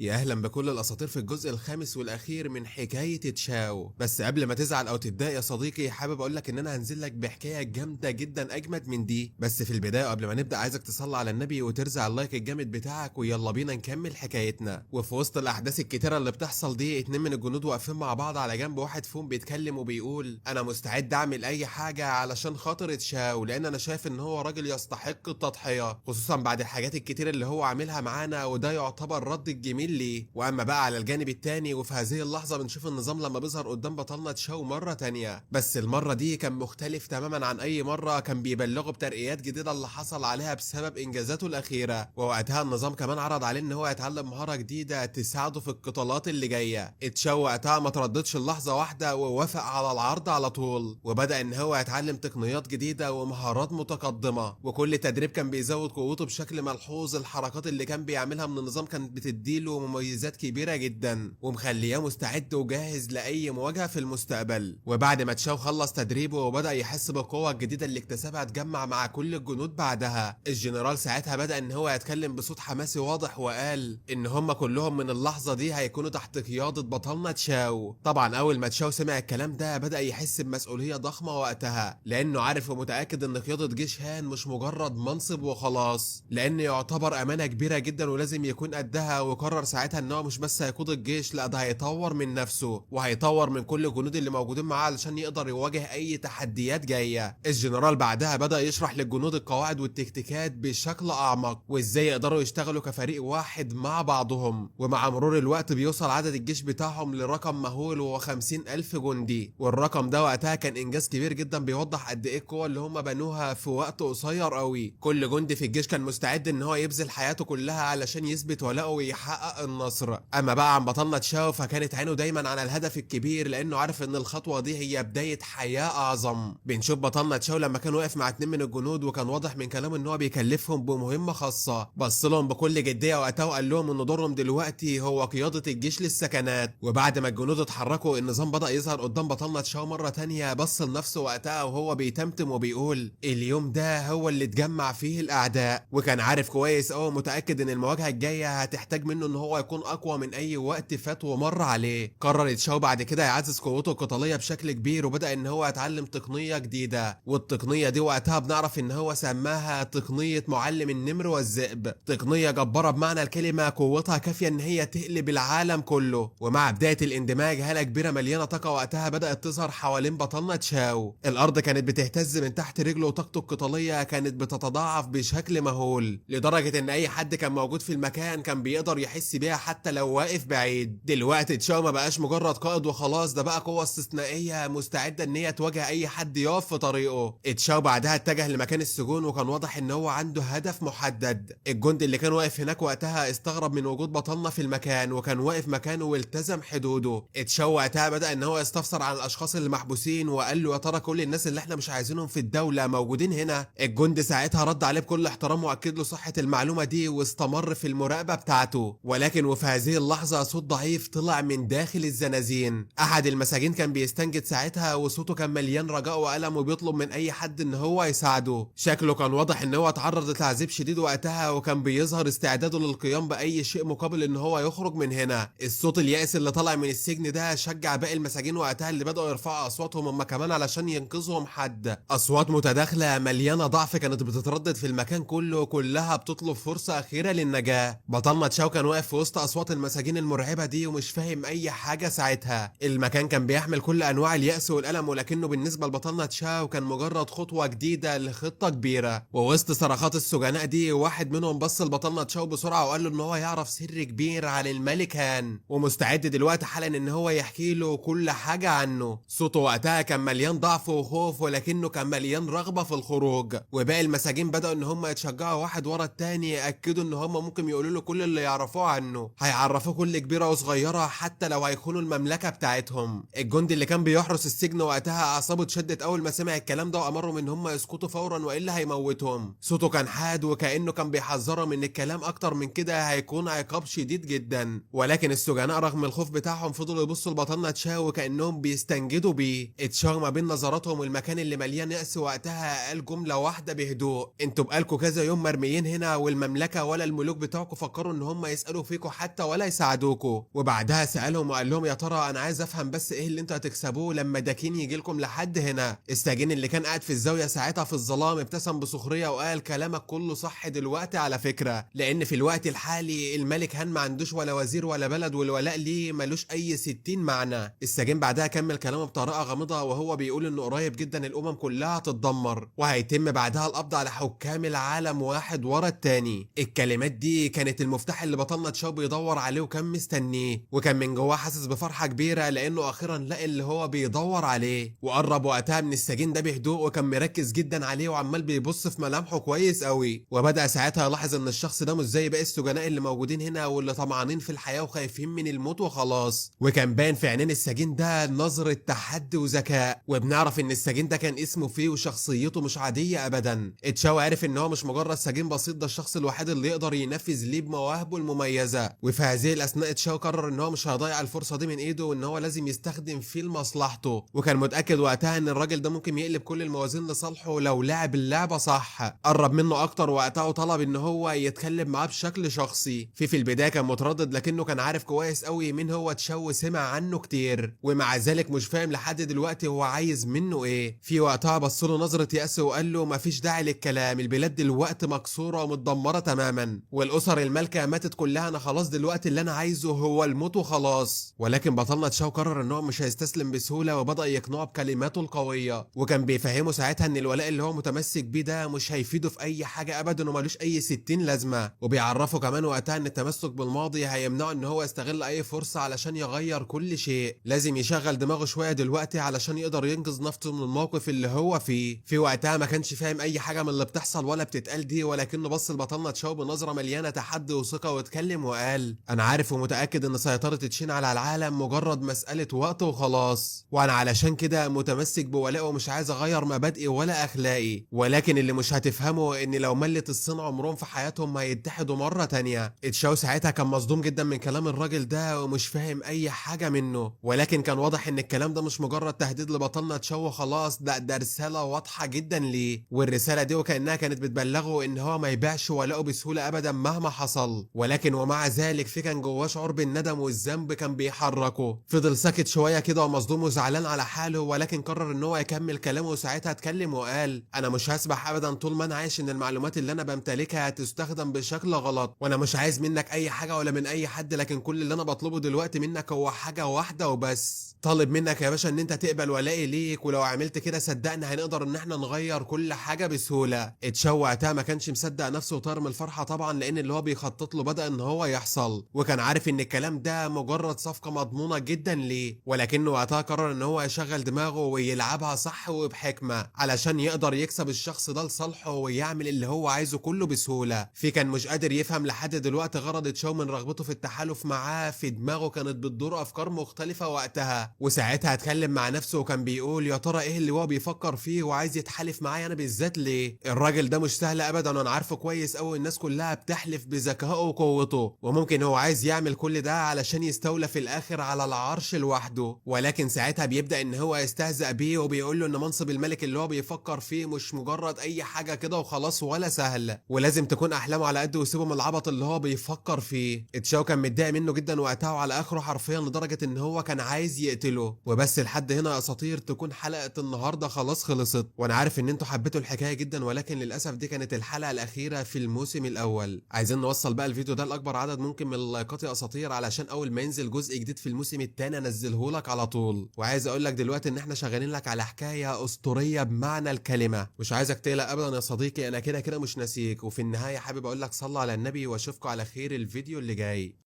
يا اهلا بكل الاساطير في الجزء الخامس والاخير من حكايه تشاو. بس قبل ما تزعل او تتضايق يا صديقي، حابب اقول لك ان انا هنزل لك بحكايه جامده جدا اجمد من دي. بس في البدايه قبل ما نبدا عايزك تصلي على النبي وترزع اللايك الجامد بتاعك، ويلا بينا نكمل حكايتنا. وفي وسط الاحداث الكتيره اللي بتحصل دي، اتنين من الجنود واقفين مع بعض على جنب، واحد فيهم بيتكلم وبيقول انا مستعد اعمل اي حاجه علشان خاطر تشاو، لان انا شايف ان هو راجل يستحق التضحيه، خصوصا بعد الحاجات الكتير اللي هو عاملها معانا، وده يعتبر رد الجميل ليه. واما بقى على الجانب التاني، وفي هذه اللحظه بنشوف النظام لما بيظهر قدام بطلنا تشاو مره تانيه، بس المره دي كان مختلف تماما عن اي مره. كان بيبلغه بترقيات جديده اللي حصل عليها بسبب انجازاته الاخيره، ووقتها النظام كمان عرض عليه ان هو يتعلم مهاره جديده تساعده في القتالات اللي جايه. تشاو وقتها ما ترددش اللحظه واحده، ووافق على العرض على طول، وبدا ان هو يتعلم تقنيات جديده ومهارات متقدمه. وكل تدريب كان بيزود قوته بشكل ملحوظ. الحركات اللي كان بيعملها من النظام كانت بتديله مميزات كبيرة جدا، ومخليه مستعد وجاهز لأي مواجهة في المستقبل. وبعد ما تشاو خلص تدريبه وبدأ يحس بالقوة الجديدة اللي اكتسبها، اتجمع مع كل الجنود بعدها. الجنرال ساعتها بدأ ان هو يتكلم بصوت حماسي واضح، وقال ان هم كلهم من اللحظة دي هيكونوا تحت قيادة بطلنا تشاو. طبعا اول ما تشاو سمع الكلام ده بدأ يحس بمسؤولية ضخمة وقتها، لانه عارف ومتأكد ان قيادة جيش هان مش مجرد منصب وخلاص، لان يعتبر امانة كبيرة جدا ولازم يكون قدها. وقرر ساعتها ان هو مش بس هيقود الجيش، لا ده هيطور من نفسه وهيطور من كل الجنود اللي موجودين معاه علشان يقدر يواجه اي تحديات جايه. الجنرال بعدها بدأ يشرح للجنود القواعد والتكتيكات بشكل اعمق، وازاي يقدروا يشتغلوا كفريق واحد مع بعضهم. ومع مرور الوقت بيوصل عدد الجيش بتاعهم لرقم مهول، وهو 50,000 جندي. والرقم ده وقتها كان انجاز كبير جدا، بيوضح قد ايه القوة اللي هم بنوها في وقت قصير قوي. كل جندي في الجيش كان مستعد ان هو يبذل حياته كلها علشان يثبت ولاءه ويحقق النصر. اما بقى عن بطلنا تشاو، فكانت عينه دايما على الهدف الكبير، لانه عارف ان الخطوه دي هي بدايه حياه اعظم. بنشوف بطلنا تشاو لما كان واقف مع اتنين من الجنود، وكان واضح من كلامه ان هو بيكلفهم بمهمه خاصه. بص لهم بكل جديه وقتها وقال لهم ان دورهم دلوقتي هو قياده الجيش للسكنات. وبعد ما الجنود اتحركوا، النظام بدا يظهر قدام بطلنا تشاو مره تانيه. بص لنفسه وقتها وهو بيتمتم وبيقول اليوم ده هو اللي اتجمع فيه الاعداء. وكان عارف كويس قوي متاكد ان المواجهه الجايه هتحتاج منه ان هو يكون اقوى من اي وقت فات ومر عليه. قرر تشاو بعد كده يعزز قوته القتاليه بشكل كبير، وبدا ان هو يتعلم تقنيه جديده. والتقنيه دي وقتها بنعرف ان هو سماها تقنيه معلم النمر والذئب. تقنيه جباره بمعنى الكلمه، قوتها كافيه ان هي تقلب العالم كله. ومع بدايه الاندماج، هاله كبيره مليانه طاقه وقتها بدات تظهر حوالين بطلنا تشاو. الارض كانت بتهتز من تحت رجله، وطاقته القتاليه كانت بتتضاعف بشكل مهول، لدرجه ان اي حد كان موجود في المكان كان بيقدر يحس بيها حتى لو واقف بعيد. دلوقتي تشاو ما بقاش مجرد قائد وخلاص، ده بقى قوة استثنائية مستعدة ان هي تواجه اي حد يقف في طريقه. تشاو بعدها اتجه لمكان السجون، وكان واضح ان هو عنده هدف محدد. الجندي اللي كان واقف هناك وقتها استغرب من وجود بطلنا في المكان، وكان واقف مكانه والتزم حدوده. تشاو وقتها بدأ ان هو يستفسر عن الاشخاص اللي محبوسين، وقال له يا ترى كل الناس اللي احنا مش عايزينهم في الدولة موجودين هنا؟ الجندي ساعتها رد عليه بكل احترام واكد له صحة المعلومة دي، واستمر في المراقبة بتاعته. ولكن وفي هذه اللحظة صوت ضعيف طلع من داخل الزنازين. أحد المساجين كان بيستنجد ساعتها، وصوته كان مليان رجاء وألم، وبيطلب من أي حد إن هو يساعده. شكله كان واضح إن هو اتعرض لتعذيب شديد وقتها، وكان بيظهر استعداده للقيام بأي شيء مقابل إن هو يخرج من هنا. الصوت اليائس اللي طلع من السجن ده شجع باقي المساجين وقتها، اللي بدأوا يرفعوا أصواتهم هم كمان علشان ينقذهم حد. أصوات متداخلة مليانة ضعف كانت بتتردد في المكان كله، كلها بتطلب فرصة أخيرة للنجاة. بطلنا تشاو كان واقف في وسط اصوات المساجين المرعبه دي ومش فاهم اي حاجه ساعتها. المكان كان بيحمل كل انواع اليأس والالم، ولكنه بالنسبه لبطلنا تشاو كان مجرد خطوه جديده لخطه كبيره. ووسط صرخات السجناء دي، واحد منهم بص لبطلنا تشاو بسرعه وقال له ان هو يعرف سر كبير عن الملك هان، ومستعد دلوقتي حالا ان هو يحكي له كل حاجه عنه. صوته وقتها كان مليان ضعف وخوف، ولكنه كان مليان رغبه في الخروج. وباقي المساجين بدأوا ان هم يتشجعوا واحد ورا التاني، ياكدوا ان هم ممكن يقولوا له كل اللي يعرفوه عنه، هيعرفوه كل كبيره وصغيره حتى لو هيخونوا المملكه بتاعتهم. الجندي اللي كان بيحرس السجن وقتها اعصابه اتشدت اول ما سمع الكلام ده، وامرهم ان هم يسكتوا فورا والا هيموتهم. صوته كان حاد وكانه كان بيحذرهم ان الكلام اكتر من كده هيكون عقاب شديد جدا. ولكن السجناء رغم الخوف بتاعهم فضلوا يبصوا لبطلنا تشاو وكانهم بيستنجدوا بيه. اتشاو ما بين نظراتهم والمكان اللي مليان يأس وقتها قال جمله واحده بهدوء: انتوا بقالكوا كذا يوم مرميين هنا، والمملكه ولا الملوك بتوعكم فكروا ان هم يسالوا فيكم حتى ولا يساعدوكوا. وبعدها سالهم وقال لهم يا ترى انا عايز افهم بس ايه اللي انتوا هتكسبوه لما داكين يجي لكم لحد هنا. السجين اللي كان قاعد في الزاويه ساعتها في الظلام ابتسم بسخريه وقال كلامك كله صح دلوقتي على فكره، لان في الوقت الحالي الملك هان ما عندوش ولا وزير ولا بلد، والولاء ليه ملوش اي 60 معنى. السجين بعدها كمل كلامه بطريقه غامضه وهو بيقول انه قريب جدا الامم كلها هتتدمر وهيتم بعدها القبض على حكام العالم واحد ورا التاني. الكلمات دي كانت المفتاح اللي بطلنا تشاو بيدور عليه وكان مستنيه، وكان من جواه حاسس بفرحه كبيره لانه اخيرا لقى اللي هو بيدور عليه. وقرب وقتها من السجين ده بهدوء وكان مركز جدا عليه وعمال بيبص في ملامحه كويس قوي. وبدا ساعتها يلاحظ ان الشخص ده مش زي باقي السجناء اللي موجودين هنا واللي طمعانين في الحياه وخايفين من الموت وخلاص. وكان باين في عينين السجين ده نظره تحدي وذكاء، وبنعرف ان السجين ده كان اسمه فيه وشخصيته مش عاديه ابدا. تشاو عرف ان هو مش مجرد سجين بسيط، ده الشخص الوحيد اللي يقدر ينفذ ليه بمواهبه المميزه. وفي هذه الاثناء تشاو قرر ان هو مش هيضيع الفرصه دي من ايده وان هو لازم يستخدم فيه لمصلحته. وكان متاكد وقتها ان الراجل ده ممكن يقلب كل الموازين لصالحه لو لعب اللعبه صح. قرب منه اكتر وقتها وطلب ان هو يتكلم معاه بشكل شخصي. في البدايه كان متردد لكنه كان عارف كويس قوي مين هو تشاو، سمع عنه كتير ومع ذلك مش فاهم لحد دلوقتي هو عايز منه ايه. في وقتها بص له نظره يأس وقال له مفيش داعي للكلام، البلاد دلوقتي مكسوره ومتدمره تماما والاسر المالكه ماتت كلها، انا خلاص دلوقتي اللي انا عايزه هو الموت وخلاص. ولكن بطلنا تشاو قرر ان هو مش هيستسلم بسهوله وبدا يقنعه بكلماته القويه، وكان بيفهمه ساعتها ان الولاء اللي هو متمسك بيه ده مش هيفيده في اي حاجه ابدا ومالوش اي 60 لازمه. وبيعرفه كمان وقتها ان التمسك بالماضي هيمنعه ان هو يستغل اي فرصه علشان يغير كل شيء، لازم يشغل دماغه شويه دلوقتي علشان يقدر ينقذ نفسه من الموقف اللي هو فيه. في وقتها ما كانش فاهم اي حاجه من اللي بتحصل ولا بتتقال دي، ولكنه بص لبطلنا تشاو بنظره مليانه تحدي وثقه واتكلم وقال انا عارف ومتاكد ان سيطره تشين على العالم مجرد مساله وقت وخلاص، وانا علشان كده متمسك بولائه ومش عايز اغير مبادئي ولا اخلاقي. ولكن اللي مش هتفهمه ان لو ملت الصين عمرهم في حياتهم ما هيتحدوا مره تانية. تشاو ساعتها كان مصدوم جدا من كلام الراجل ده ومش فاهم اي حاجه منه، ولكن كان واضح ان الكلام ده مش مجرد تهديد لبطلنا تشاو خلاص، ده رساله واضحه جدا ليه. والرساله دي وكانها كانت بتبلغه ان هو ما يبيعش ولاؤه بسهوله ابدا مهما حصل. ولكن ومع ذلك في كان جواه شعور بالندم والذنب كان بيحركه. فضل ساكت شويه كده ومصدوم وزعلان على حاله، ولكن قرر ان هو يكمل كلامه وساعتها اتكلم وقال انا مش هسمح ابدا طول ما انا عايش ان المعلومات اللي انا بمتلكها تستخدم بشكل غلط، وانا مش عايز منك اي حاجه ولا من اي حد، لكن كل اللي انا بطلبه دلوقتي منك هو حاجه واحده وبس. طالب منك يا باشا ان انت تقبل ولائي ليك، ولو عملت كده صدقني هنقدر ان احنا نغير كل حاجه بسهوله. تشاو وقتها ما كانش مصدق نفسه وطار من الفرحه طبعا، لان اللي هو بيخطط له بدا ان هو يحصل، وكان عارف ان الكلام ده مجرد صفقه مضمونه جدا ليه. ولكنه وقتها قرر ان هو يشغل دماغه ويلعبها صح وبحكمه علشان يقدر يكسب الشخص ده لصالحه ويعمل اللي هو عايزه كله بسهوله. في كان مش قادر يفهم لحد دلوقتي غرض تشاو من رغبته في التحالف معاه، في دماغه كانت بتدور افكار مختلفه وقتها، وساعتها اتكلم مع نفسه وكان بيقول يا ترى ايه اللي هو بيفكر فيه وعايز يتحالف معايا انا بالذات ليه؟ الراجل ده مش سهل ابدا وانا عارفه كويس قوي الناس كلها بتحلف بذكائه وقوته، وممكن هو عايز يعمل كل ده علشان يستولى في الاخر على العرش لوحده. ولكن ساعتها بيبدا ان هو يستهزأ بيه وبيقول له ان منصب الملك اللي هو بيفكر فيه مش مجرد اي حاجه كده وخلاص ولا سهل، ولازم تكون احلامه على قد ويسيبه من العبط اللي هو بيفكر فيه. تشاو كان متضايق منه جدا وقتها وعلى اخره حرفيا لدرجه ان هو كان عايز يقتله. وبس لحد هنا يا اساطير تكون حلقه النهارده خلاص خلصت، وانا عارف ان انتوا حبيتوا الحكايه جدا، ولكن للاسف دي كانت الحلقه الاخيره في الموسم الاول. عايزين نوصل بقى الفيديو ده لاكبر عدد ممكن من اللايكات يا اساطير علشان اول ما ينزل جزء جديد في الموسم الثاني انزله لك على طول. وعايز اقول لك دلوقتي ان احنا شغالين لك على حكايه اسطوريه بمعنى الكلمه، مش عايزك تقلق ابدا يا صديقي، انا كده كده مش ناسيك. وفي النهايه حابب اقول لك صلى على النبي واشوفكم على خير الفيديو اللي جاي.